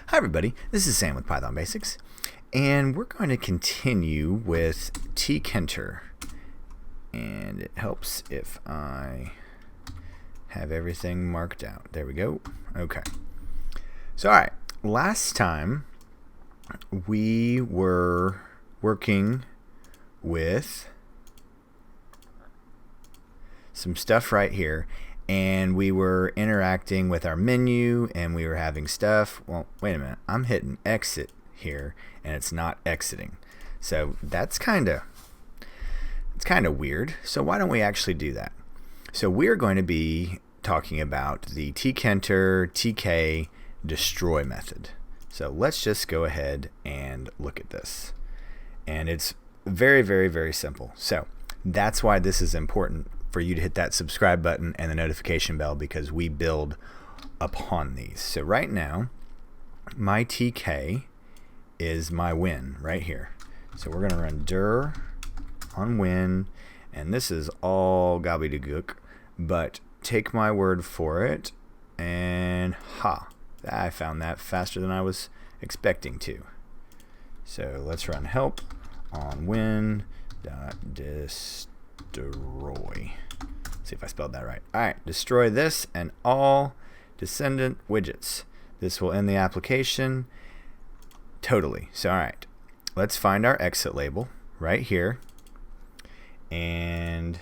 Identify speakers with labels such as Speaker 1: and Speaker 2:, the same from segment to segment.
Speaker 1: Hi everybody, this is Sam with Python Basics, and we're going to continue with Tkinter. And it helps if I have everything marked out. There we go. Okay. So alright, last time we were working with some stuff right here, and we were interacting with our menu, and we were having stuff. Well, wait a minute, I'm hitting exit here and it's not exiting, so it's kind of weird. So why don't we actually do that? So we're going to be talking about the Tkinter tk destroy method. So let's just go ahead and look at this, and it's very, very, very simple. So that's why this is important for you to hit that subscribe button and the notification bell, because we build upon these. So right now, my TK is my win right here. So we're going to run dir on win, and this is all gobbledygook, but take my word for it, and I found that faster than I was expecting to. So let's run help on win dot destroy. See if I spelled that right. Alright, destroy this and all descendant widgets. This will end the application totally. So alright, let's find our exit label right here, and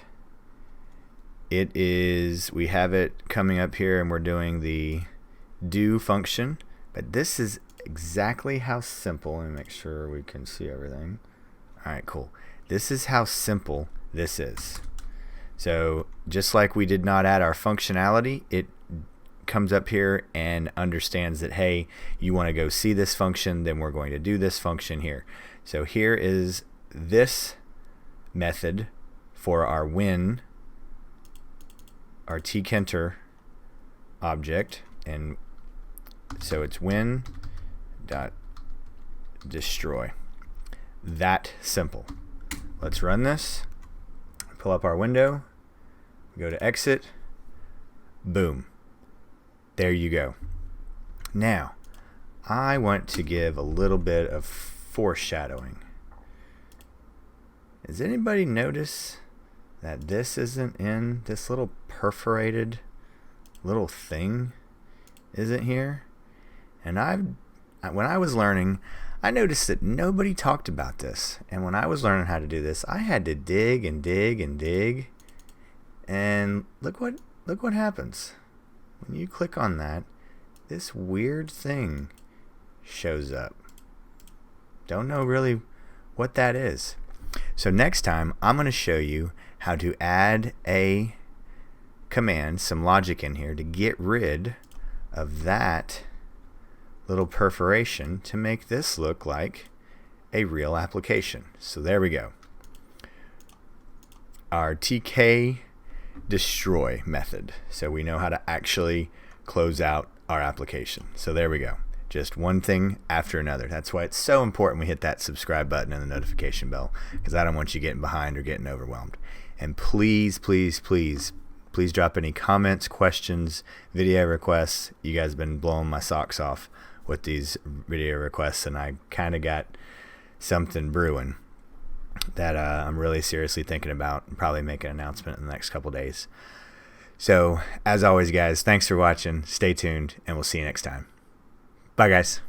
Speaker 1: we have it coming up here, and we're doing the do function, but this is exactly how simple. Let me make sure we can see everything. Alright, cool. This is how simple this is. So just like we did not add our functionality, it comes up here and understands that, hey, you want to go see this function, then we're going to do this function here. So here is this method for our win, our Tkinter object, and so it's win dot destroy. That simple. Let's run this. Pull up our window, go to exit, boom, there you go. Now I want to give a little bit of foreshadowing. Does anybody notice that this isn't in this little perforated little thing isn't here? And when I was learning, I noticed that nobody talked about this, and when I was learning how to do this, I had to dig and dig and dig, and look what happens when you click on that. This weird thing shows up. Don't know really what that is. So next time I'm going to show you how to add a command, some logic in here to get rid of that little perforation to make this look like a real application. So there we go. Our tk destroy method. So we know how to actually close out our application. So there we go. Just one thing after another. That's why it's so important we hit that subscribe button and the notification bell, because I don't want you getting behind or getting overwhelmed. And please, please, please, please drop any comments, questions, video requests. You guys have been blowing my socks off with these video requests, and I kind of got something brewing that I'm really seriously thinking about, and probably make an announcement in the next couple days. So as always, guys, thanks for watching. Stay tuned, and we'll see you next time. Bye, guys.